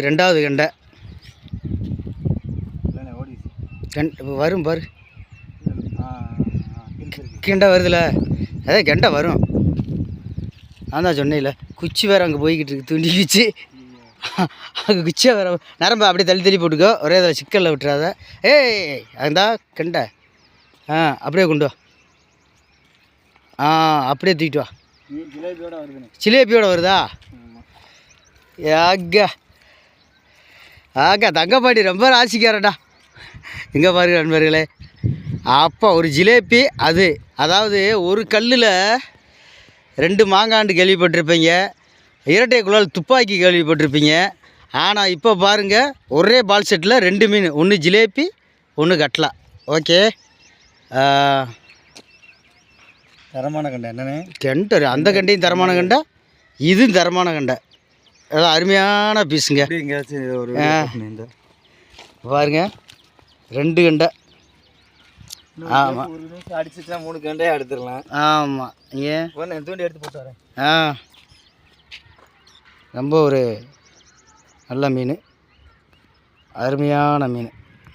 ரெண்டாவது கெண்டை வரும் பாரு. கெண்டை வருதுல, அதே கெண்டை வரும். நான் தான் சொன்னேன்ல, குச்சி வேறு அங்கே போய்கிட்டு இருக்கு, துண்டி குச்சி. அங்கே குச்சியாக வேறு நரம்பு அப்படியே தள்ளி தள்ளி போட்டுக்கோ, ஒரே இதில் சிக்கலில் விட்டுறாத. ஏய் அந்தா கெண்டை. அப்படியே கொண்டு வா. அப்படியே தூக்கிட்டு வா. ஜிலேபியோட வருதா? ஆகா ஆகா, தங்கப்பாடி ரொம்ப ராசிக்காரடா. எங்கே பாருங்க நண்பர்களே, அப்போ ஒரு ஜிலேபி அது. அதாவது ஒரு கல்லில் 2 மாங்காண்டு கேள்விப்பட்டிருப்பீங்க, இரட்டை குழல் துப்பாக்கி கேள்விப்பட்டிருப்பீங்க. ஆனால் இப்போ பாருங்கள், ஒரே பால் செட்டில் 2 மீன், ஒன்று ஜிலேபி ஒன்று கட்லா. ஓகே, தரமான கண்டை என்னண்ணே? கெண்டை அந்த கண்டையும் தரமான கண்டை, இதுவும் தரமான கண்டை. அதான் அருமையான பீஸுங்க. எங்கேயாச்சும் ஒரு பாருங்க, 2 கண்டை. ஆமாம், ஒரு நிமிஷம் அடிச்சுட்டா 3 கண்டையே எடுத்துடலாம். ஆமாம், ஏன் தூண்டி எடுத்து போட்டு வரேன். ரொம்ப ஒரு நல்ல மீன், அருமையான மீன்.